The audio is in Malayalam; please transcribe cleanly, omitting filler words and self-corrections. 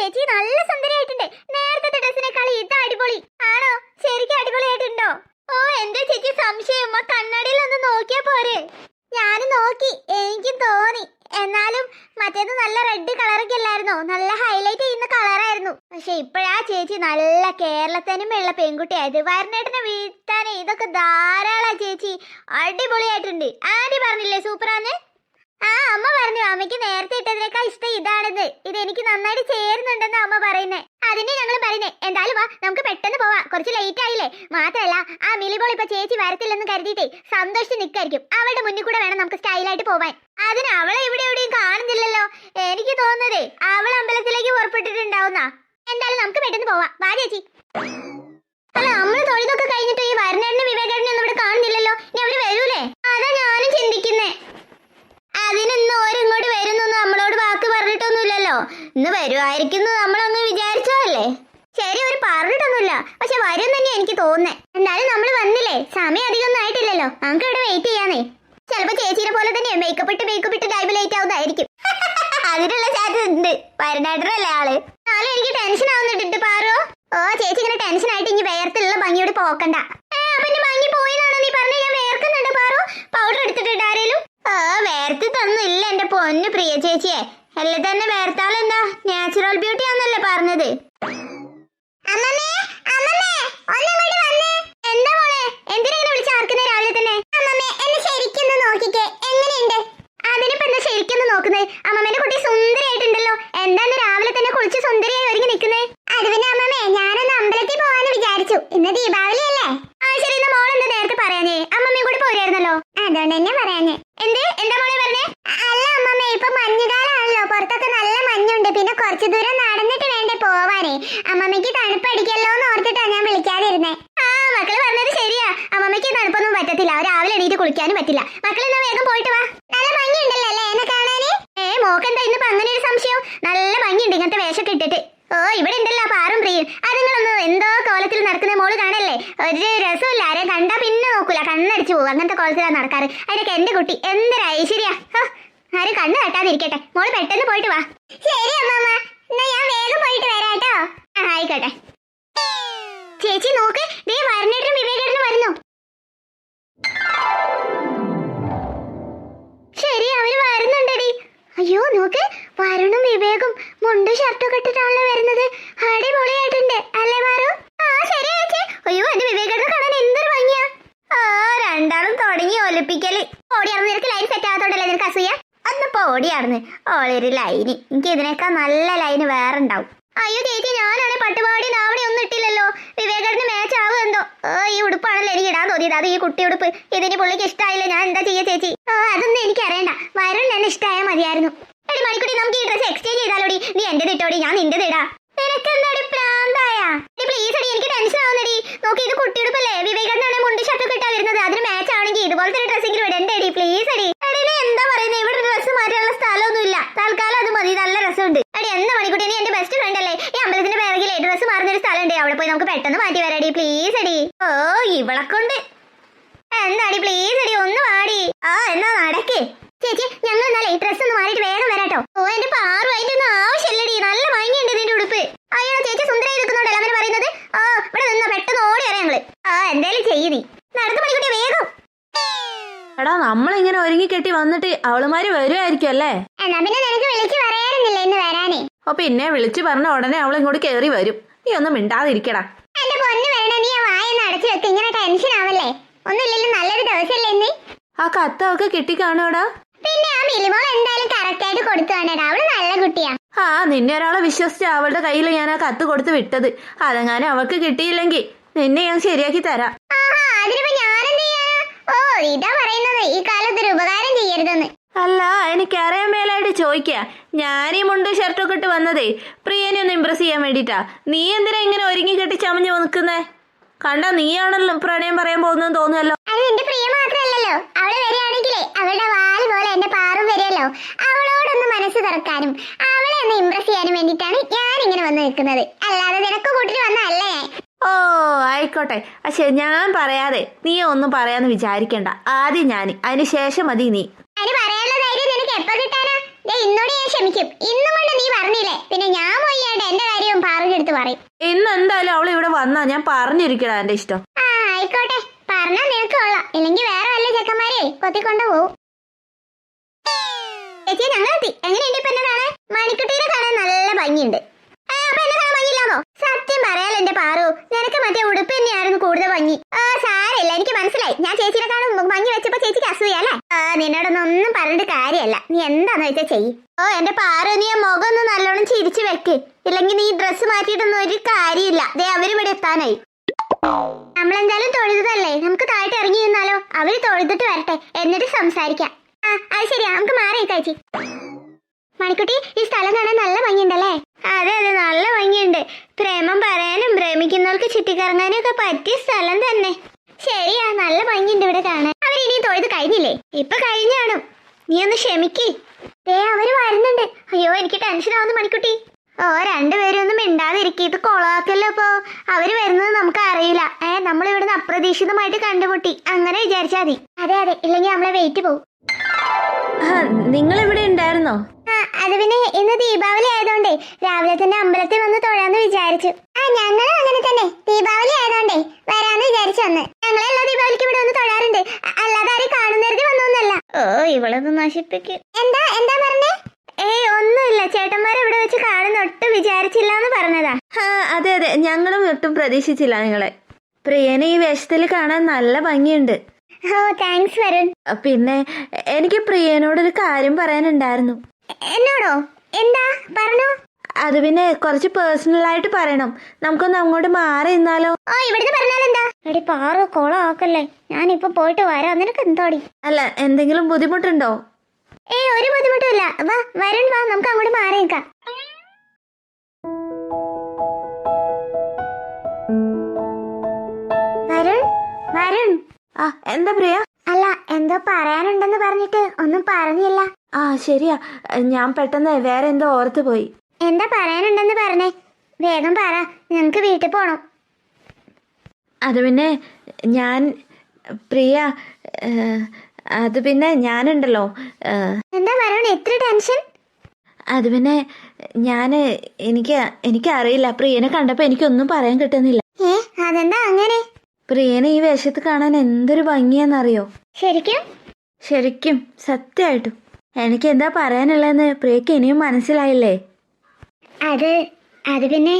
ചേച്ചി നല്ല സുന്ദരിയായിട്ടുണ്ട്. നേരത്തെ ഡ്രസ്സിനേക്കാൾ ഇത് അടിപൊളി ആണോ? ശരിക്കും അടിപൊളിയായിട്ടുണ്ടോ? ഓ എന്താ ചേച്ചി സംശയം? കണ്ണാടിയിൽ ഒന്ന് നോക്കിയാ പോരെ? ഞാൻ നോക്കി, എനിക്കും തോന്നി. എന്നാലും മറ്റേത് നല്ല റെഡ് കളറൊക്കെ അല്ലായിരുന്നോ? നല്ല ഹൈലൈറ്റ് ചെയ്യുന്ന കളറായിരുന്നു. പക്ഷെ ഇപ്പോഴാ ചേച്ചി നല്ല കേരളത്തിനുമുള്ള പെൺകുട്ടിയായത്. വരണേട്ടനെ വീഴ്ത്താനേ ഇതൊക്കെ ധാരാളാ ചേച്ചി. അടിപൊളിയായിട്ടുണ്ട്. ആദ്യം പറഞ്ഞില്ലേ സൂപ്പറാന്ന്? ആ അമ്മ പറഞ്ഞു അമ്മയ്ക്ക് നേരത്തെ ഇട്ടതിനേക്കാൾ ഇഷ്ടം ഇതാണെന്ന്. ഇത് എനിക്ക് നന്നായിട്ട് ചേരുന്നുണ്ടെന്ന് അമ്മ പറയുന്നേ. അതിനെ ഞങ്ങൾ പറയുന്നേ. എന്തായാലും വാ, നമുക്ക് പെട്ടെന്ന് പോവാ. കുറച്ച് ലേറ്റ് ആയില്ലേ? മാത്രല്ല ആ മിലിബോൾ ഇപ്പൊ ചേച്ചി വരത്തില്ലെന്ന് കരുതിയിട്ടേ സന്തോഷിച്ച് നിൽക്കായിരിക്കും. അവളുടെ മുന്നിൽ കൂടെ വേണം നമുക്ക് സ്റ്റൈലായിട്ട് പോവാൻ. അതിന് അവളെ ഇവിടെ എവിടെയും കാണുന്നില്ലല്ലോ. എനിക്ക് തോന്നുന്നതേ അവൾ അമ്പലത്തിലേക്ക് പുറപ്പെട്ടിട്ടുണ്ടാവുന്ന. എന്തായാലും നമുക്ക് പെട്ടെന്ന് പോവാം. വാ ചേച്ചി. അല്ല, നമ്മള് തൊഴിലൊക്കെ കഴിഞ്ഞിട്ട് ഈ വരണേട്ടനും വിവേകേട്ടനും ഒന്നും ഇവിടെ കാണുന്നില്ലല്ലോ. ഇനി അവര് വരൂലേ? അതാ ഞാനും ചിന്തിക്കുന്നേ. അതിനിന്ന് ഓരിങ്ങോട്ട് വരുന്നൊന്നും നമ്മളോട് വാക്ക് പറഞ്ഞിട്ടൊന്നുമില്ലല്ലോ. ഇന്ന് വരുമായിരിക്കും നമ്മളങ്ങ് വിചാരിച്ചതല്ലേ. ശരി, ഒരു പറഞ്ഞിട്ടൊന്നുമില്ല. പക്ഷെ വരും തന്നെ എനിക്ക് തോന്നുന്നേ. എന്തായാലും നമ്മൾ വന്നില്ലേ, സമയം അധികം ഒന്നും ആയിട്ടില്ലല്ലോ. നമുക്ക് ഇവിടെ വെയിറ്റ് ചെയ്യാനേ. ചിലപ്പോ ചേച്ചിയെ പോലെ തന്നെ മേക്കപ്പ് ഇട്ട് ടൈം ലേറ്റ് ആവുന്നതായിരിക്കും. അതിനുള്ള സാധ്യത ഉണ്ട്. വരണേട്ടനല്ലേ ആള്. എന്നാലും എനിക്ക് ടെൻഷൻ ആവുന്നുണ്ട് പാറോ. ഓ ചേച്ചി ഇങ്ങനെ ടെൻഷൻ ആയിട്ട് ഇനി വേർത്തുള്ള ഭംഗിയോട് പോക്കണ്ട. അപ്പൊ ഭംഗി പോയിന്നാണോ നീ പറഞ്ഞ? ഞാൻ വേർക്കുന്നുണ്ട് പാറോ. പൗഡർ എടുത്തിട്ടുണ്ട് ആരേലും? വേർത്ത് തന്നില്ല എന്റെ പൊന്നു പ്രിയ ചേച്ചിയെ. അല്ലേ തന്നെ വേർത്താലെന്താ, നാച്ചുറൽ ബ്യൂട്ടി ആന്നല്ലേ പറഞ്ഞത്. എന്താ മോളെ, എന്തിനാ വിളിച്ച് ആർക്കുന്നേ രാവിലെ തന്നെ? എന്നെ ശരിക്കും നോക്കിക്കേ, എങ്ങനെയുണ്ട്? അതിനിപ്പോ എന്താ ശരിക്കും നോക്കുന്നത്? അമ്മമ്മേന്റെ കുട്ടി സുന്ദരിയായിട്ടുണ്ടല്ലോ. എന്താന്ന് രാവിലെ തന്നെ കുളിച്ച് സുന്ദരിയായി ഒരുങ്ങി നിൽക്കുന്നേ? അത് പിന്നെ അമ്മമ്മേ, ഞാനൊന്ന് അമ്പലത്തിൽ പോവാന്ന് വിചാരിച്ചു. ഇന്ന് ദീപാവലി അല്ലേ? ആ ശരി, എന്നാ മോളെന്താ നേരത്തെ പറയാഞ്ഞേ? അമ്മമ്മയും കൂടി പോരായിരുന്നല്ലോ. അതുകൊണ്ട് തന്നെ പറയാഞ്ഞേ. എന്താ മോളെ പറഞ്ഞേ? അല്ല അമ്മമ്മേ, ഇപ്പൊ മഞ്ഞുകാലാണല്ലോ, പുറത്തൊക്കെ നല്ല മഞ്ഞുണ്ട്. പിന്നെ കുറച്ചു ദൂരം നടന്നിട്ട് വേണ്ടേ പോവാനേ. അമ്മമ്മയ്ക്ക് തണുപ്പടിക്കല്ലോ എന്ന് ഓർത്തിട്ടാ ഞാൻ വിളിക്കാതിരുന്നേ. ആ മക്കള് പറഞ്ഞത് ശരിയാ. അമ്മമ്മയ്ക്ക് തണുപ്പൊന്നും പറ്റത്തില്ല. രാവിലെ എണീറ്റ് കുളിക്കാനും പറ്റില്ല. മക്കളെന്നാ വേഗം പോയിട്ട് വാ. നല്ല ഭംഗിയുണ്ടല്ലോ അല്ലേ എന്നെ കാണാന്? മോക്കെന്താ ഇന്നിപ്പോ അങ്ങനെ ഒരു സംശയം? നല്ല ഭംഗിയുണ്ട് ഇങ്ങനത്തെ വേഷമൊക്കെ ഇട്ടിട്ട്. ഓ ഇവിടെ ഉണ്ടല്ലോ പാറും പ്രിയും. അതുങ്ങളൊന്നും എന്തോ കോലത്തിൽ നടക്കുന്ന മോള് കാണല്ലേ? ഒരു രസമില്ല. ആരെയും കണ്ടാ പിന്നെ നോക്കൂല, കണ്ണടിച്ചു പോകും. അങ്ങനത്തെ കോലത്തിലാണ് നടക്കാറ്. അതിനൊക്കെ എന്റെ കുട്ടി എന്തൊരു ഐശ്വര്യ. ആരും കണ്ണ് തട്ടാതിരിക്കട്ടെ. മോള് പെട്ടെന്ന് പോയിട്ട് വാ. ശരി അമ്മമ്മ, എന്നാ ഞാൻ വേഗം പോയിട്ട് വരാട്ടോ. ആയിക്കോട്ടെ. ചേച്ചി നോക്ക്, ദേ വരണേട്ടനും വിവേകേട്ടനും വരുന്നു. ശരി, അവര് വരുന്നുണ്ടടി. അയ്യോ നോക്ക്, വരുണും വിവേകും മുണ്ടും ഷർട്ടൊക്കെ ഇട്ടിട്ടാണല്ലോ വരുന്നത്. അടിപൊളിയായിട്ടുണ്ട് അല്ലേ മാറു? ആ ശരി ചേച്ചി. അയ്യോ എന്റെ വിവേകേട്ടനെ കാണാൻ എന്തൊരു ഭംഗിയാ. രണ്ടാളും തുടങ്ങി ഒലിപ്പിക്കല്. ഓടിയാർന്ന് നിനക്ക് ലൈൻ സെറ്റ് ആകത്തോണ്ടല്ലേ നിനക്ക് അസൂയ? അന്നിപ്പോ ഓടിയാർന്ന് ഓളൊരു ലൈന്. എനിക്ക് ഇതിനേക്കാൾ നല്ല ലൈന് വേറെ ഉണ്ടാവും. അയ്യോ ചേച്ചി, ഞാനാണെ പട്ടുപാടി നാവണി ഒന്നും ഇട്ടില്ലല്ലോ. വിവേകേട്ടന് മാച്ച് ആവും എന്തോ. ഈ ഉടുപ്പാണല്ലോ എനിക്ക് ഇടാൻ തോന്നിയത്. അത് ഈ കുട്ടി ഉടുപ്പ്. ഇതിന് പുള്ളിക്ക് ഇഷ്ടമായില്ല. ഞാൻ എന്താ ചെയ്യാ ചേച്ചി? അതൊന്നും എനിക്ക് അറിയണ്ട. വരുൺ എന്നെ ഇഷ്ടമായാൽ മതിയായിരുന്നു. എടി മണിക്കുട്ടി, നമുക്ക് ഈ ഡ്രസ് എക്സ്ചേഞ്ച് ചെയ്താലോടി? നീ എന്റേത് ഇട്ടോടി, ഞാൻ നിന്റേത് ഇടാ. നിനക്കെന്താടി പ്രാന്തായ? പ്ലീസ് അടി, എനിക്ക് ടെൻഷൻ ആവുന്നടി. നോക്കി, ഇത് കുട്ടി ഉടുപ്പല്ലേ? വിവേകേട്ടനാണ് മുണ്ട് ഷർട്ടൊക്കെ ഇട്ടാ വരുന്നത്. അതിന് മാച്ച് ആണെങ്കിൽ ഇതുപോലത്തെ ഒരു ഡ്രസ്സെങ്കിലും ഇടണ്ടേടി. പ്ലീസ് അടി. എടി നീ എന്താ പറയുന്നത്? ഇവിടെ ഡ്രസ്സ് മാറ്റാനുള്ള സ്ഥലമൊന്നും ഇല്ല. തൽക്കാലം അത് മതി. നല്ല രസമുണ്ട്. എടി എന്താ മണിക്കുട്ടി, നീ എന്റെ ബെസ്റ്റ് ഫ്രണ്ട് അല്ലേ? ഈ അമ്പലത്തിന്റെ പിറകിലെ ഡ്രസ്സ് മാറുന്നൊരു സ്ഥലം ഉണ്ട്. അവിടെ പോയി നമുക്ക് പെട്ടെന്ന് മാറ്റി വരാടി. പ്ലീസ് അടി. ഓ ഇവളെ കൊണ്ട് എന്താടി? പ്ലീസ് അടി, ഒന്ന് വാടി. എന്നാ നടക്കേ. ചേച്ചി, ഞങ്ങൾ എന്നാലേ ഡ്രസ്സ് ഒന്ന് മാറിയിട്ട് വേഗം വരാട്ടോ. ഓ എന്റെ പാറുമായിട്ടൊന്നും ആവശ്യമില്ലടി. നല്ല ഭംഗിയുണ്ട് ഇതിന്റെ ഉടുപ്പ്. അയ്യോ ചേച്ചി സുന്ദരമായി നിൽക്കുന്നുണ്ടല്ലോ അങ്ങനെ പറയുന്നത്. ഇവിടെ നിന്നാ പെട്ടെന്ന് ഓടി വരാം ഞങ്ങള്. എന്തായാലും ചെയ്യ് നീ. നടന്നു മണിക്കുട്ടി വേഗം. എടാ, നമ്മളിങ്ങനെ ഒരുങ്ങിക്കെട്ടി വന്നിട്ട് അവളുമാര് വരുമായിരിക്കും അല്ലേ? എന്നാ പിന്നെ നിനക്ക് വിളിച്ചു പറയാറുന്നില്ല ഇന്ന് വരാനേ? ഓ പിന്നെ വിളിച്ചു പറഞ്ഞ ഉടനെ അവൾ ഇങ്ങോട്ട് കയറി വരും. നീ ഒന്നും മിണ്ടാതിരിക്കടാ. എന്റെ പൊന്ന് വരണ, നീ ആ വായൊന്ന് അടച്ചു വെക്ക്. ഇങ്ങനെ ടെൻഷൻ ആവല്ലേ. ഒന്നുമില്ലല്ലോ, നല്ലൊരു ദിവസമല്ലേ ഇന്ന്. ആ കത്തൊക്കെ കിട്ടിക്കാണോടാ? പിന്നെ ആ മിലിമോൾ എന്തായാലും കറക്റ്റ് ആയിട്ട് കൊടുത്തു കാണടാ. അവള് നല്ല കുട്ടിയാ. നിന്നെ ഒരാളെ വിശ്വസിച്ച് അവളുടെ കയ്യിൽ ഞാൻ ആ കത്ത് കൊടുത്ത് വിട്ടത്. അതെങ്ങാനും അവൾക്ക് കിട്ടിയില്ലെങ്കിൽ നിന്നെ ഞാൻ ശരിയാക്കി തരാം. അതിനിപ്പോ ഞാനെന്ത് ചെയ്യാനാ? ഓ ഇതാ പറയുന്നത് ഈ കാലത്തൊരു ഉപകാരം ചെയ്യരുതെന്ന്. അല്ല, എനിക്കറിയാൻ മേലായിട്ട് ചോദിക്കുക. ഞാനീ മുണ്ടും ഷർട്ടൊക്കെ ഇട്ട് വന്നതേ പ്രിയനെ ഒന്ന് ഇമ്പ്രസ് ചെയ്യാൻ വേണ്ടിട്ടാ. നീ എന്തിനാ ഇങ്ങനെ ഒരുങ്ങി കെട്ടി ചമഞ്ഞു നിൽക്കുന്നേ? കണ്ടാ നീയാണല്ലോ പ്രണയം പറയാൻ പോകുന്നതെന്ന് തോന്നുമല്ലോ. അത് എന്റെ പ്രിയ മാത്രമല്ലല്ലോ. അവള് വരികയാണെങ്കിലേ അവളുടെ വാല് പോലെ എന്റെ പാറും വരികയല്ലോ. അവളോടൊന്ന് മനസ്സ് തുറക്കാനും അവളെ ഒന്ന് ഇമ്പ്രസ് ചെയ്യാനും വേണ്ടിയിട്ടാണ് ഞാൻ ഇങ്ങനെ വന്ന് നിൽക്കുന്നത്. അല്ലാതെ നിനക്ക് കൂട്ടിട്ട് വന്നല്ലേ. ഓ ആയിക്കോട്ടെ. പക്ഷെ ഞാൻ പറയാതെ നീ ഒന്നും പറയാന്ന് വിചാരിക്കണ്ട. ആദ്യം ഞാൻ, അതിന് ശേഷം മതി നീ. അതിന് പറയാനുള്ള ധൈര്യം നിനക്ക് എപ്പോ കിട്ടാനാ? ഇന്നോട് ഞാൻ ക്ഷമിക്കും. ഇന്നും കൊണ്ട് നീ പറഞ്ഞില്ലേ, പിന്നെ ഞാൻ പോയാണ്ട് എന്റെ എന്നിട്ട് പറയും. ഇന്ന് എന്തായാലും അവൾ ഇവിടെ വന്നാ ഞാൻ പറഞ്ഞിരിക്കടാ എന്റെ ഇഷ്ടം. ആ ആയിക്കോട്ടെ, പറഞ്ഞാ നിനക്ക് കൊള്ളാം, ഇല്ലെങ്കിൽ വേറെ വല്ല ചെക്കന്മാരെ കൊത്തിക്കൊണ്ട് പോവും. ചേച്ചി ഞങ്ങളെത്തി. എങ്ങനെയുണ്ട് ഇപ്പൊ എന്നെ കാണാൻ? മണിക്കുട്ടീനെ കാണാൻ നല്ല ഭംഗിയുണ്ട്. അപ്പൊ എന്നെ കാണാൻ ഭംഗിയില്ലാന്നോ? സത്യം പറയാലോ എന്റെ പാറു, നിനക്ക് മറ്റേ ഉടുപ്പ് തന്നെയായിരുന്നു കൂടുതൽ ഭംഗി. സാരമില്ല, എനിക്ക് മനസ്സിലായി. ഞാൻ ചേച്ചിനെ കാണും ഭംഗി വെച്ചപ്പോ ചേച്ചിക്ക് അസൂയല്ലേ? നിന്നോടൊന്നും പറഞ്ഞിട്ട് കാര്യമല്ല, നീ എന്താന്ന് വെച്ചാ ചെയ്യ്. എന്റെ പാറു, നീ ആ മുഖം ഒന്ന് നല്ലോണം ചിരിച്ചു വെക്ക്, ഇല്ലെങ്കിൽ നീ ഡ്രസ്സ് മാറ്റിയിട്ടൊന്നും ഒരു കാര്യമില്ല. ദേ അവരിവിടെ എത്താനായി. നമ്മളെന്തായാലും തൊഴുതല്ലേ, നമുക്ക് താഴെ ഇറങ്ങി നിന്നാലോ? അവര് തൊഴുതിട്ട് വരട്ടെ, എന്നിട്ട് സംസാരിക്കാം. അത് ശരിയാ, നമുക്ക് മാറി ചേച്ചി. മണിക്കുട്ടി, ഈ സ്ഥലം കാണാൻ നല്ല ഭംഗിയുണ്ടല്ലേ? അതെ അതെ, നല്ല ഭംഗിയുണ്ട്. പ്രേമം പറയാനും പ്രേമിക്കുന്നവർക്ക് ചുറ്റിക്കറങ്ങാനും ഒക്കെ പറ്റിയ സ്ഥലം തന്നെ. ശരിയാ, നല്ല ഭംഗിയുണ്ട് ഇവിടെ കാണാൻ. അവരിനി തൊഴുത് കഴിഞ്ഞില്ലേ? ഇപ്പൊ കഴിഞ്ഞാണോ? നീ ഒന്ന് ക്ഷമിക്ക്. അവര് വരുന്നുണ്ട്. അയ്യോ, എനിക്ക് ടെൻഷൻ ആവുന്നു മണിക്കുട്ടി. രണ്ടുപേരും ഒന്നും മിണ്ടാതിരിക്കും, ഇത് കൊളാക്കല്ലോ. ഇപ്പൊ അവര് വരുന്നത് നമുക്ക് അറിയില്ല. നമ്മൾ ഇവിടുന്ന് അപ്രതീക്ഷിതമായിട്ട് കണ്ടുമുട്ടി, അങ്ങനെ വിചാരിച്ചാ മതി. അതെ അതെ, ഇല്ലെങ്കിൽ നമ്മളെ വെയിറ്റ് പോകും. നിങ്ങൾ ഇവിടെ ഉണ്ടായിരുന്നോ? അത് പിന്നെ ഇന്ന് ദീപാവലി ആയതുകൊണ്ടേ രാവിലെ തന്നെ അമ്പലത്തിൽ വന്ന് തൊഴാന്ന് വിചാരിച്ചു. ഞങ്ങളും അങ്ങനെ തന്നെ, ദീപാവലി ആയതുകൊണ്ടേ വരാന്ന് വിചാരിച്ചു വന്ന്. ഞങ്ങളെല്ലാ ദീപാവലിക്ക് ഇവിടെ വന്ന് തൊഴാറുണ്ട്, അല്ലാതെ ആരും കാണുന്നരുതി വന്നൊന്നല്ല. ഇവളത് നശിപ്പിക്കും. എന്താ എന്താ പറഞ്ഞേ? ഒന്നുമില്ല, ചേട്ടന്മാരെ ഇവിടെ വെച്ച് കാണുന്ന ഒട്ടും വിചാരിച്ചില്ല എന്ന് പറഞ്ഞതാ. അതെ അതെ, ഞങ്ങളും ഒട്ടും പ്രതീക്ഷിച്ചില്ല നിങ്ങളെ. പ്രിയനെ ഈ വേഷത്തിൽ കാണാൻ നല്ല ഭംഗിയുണ്ട്. താങ്ക്സ് വരുൺ. പിന്നെ എനിക്ക് പ്രിയനോടൊരു കാര്യം പറയാനുണ്ടായിരുന്നു. എന്നോടോ? എന്താ പറഞ്ഞോ? അത് പിന്നെ കുറച്ച് പേഴ്സണൽ ആയിട്ട് പറയണം. നമുക്കൊന്ന് അങ്ങോട്ട് മാറി നിന്നാലോ? ഇവിടുന്ന് പറഞ്ഞാലെന്താ? എടി പാറു, കോളാക്കല്ലേ, ഞാനിപ്പൊ പോയിട്ട് വരാം. നിനക്ക് എന്തോടി? അല്ല, എന്തെങ്കിലും ബുദ്ധിമുട്ടുണ്ടോ? ഒരു ബുദ്ധിമുട്ടുമില്ല. വാ വരുൺ, വാ, നമുക്ക് അങ്ങോട്ട് മാറി നിൽക്കാം. വരുൺ, വരുൺ. എന്താ പ്രിയ? അല്ല, എന്തോ പറയാനുണ്ടെന്ന് പറഞ്ഞിട്ട് ഒന്നും പറഞ്ഞില്ല. ശരിയാ, ഞാൻ പെട്ടെന്ന് വേറെ എന്തോ ഓർത്ത് പോയി. എന്താ പറയാനുണ്ടെന്ന് പറഞ്ഞേ, വേഗം പറ, ഞങ്ങക്ക് വീട്ടിൽ പോണം. അത് പിന്നെ പ്രിയ, അത് പിന്നെ ഞാനുണ്ടല്ലോ. എന്താ വരുൺ, എത്ര ടെൻഷൻ? അത് പിന്നെ എനിക്കറിയില്ല, പ്രിയനെ കണ്ടപ്പോ എനിക്കൊന്നും പറയാൻ കിട്ടുന്നില്ല. അതെന്താ അങ്ങനെ? പ്രിയനെ ഈ വേഷത്ത് കാണാൻ എന്തൊരു ഭംഗിയാന്നറിയോ? ശരിക്കും? ശരിക്കും, സത്യമായിട്ടും. എനിക്ക് എന്താ പറയാനുള്ളതെന്ന് പ്രിയക്ക് ഇനിയും മനസ്സിലായില്ലേ? അത് പിന്നെ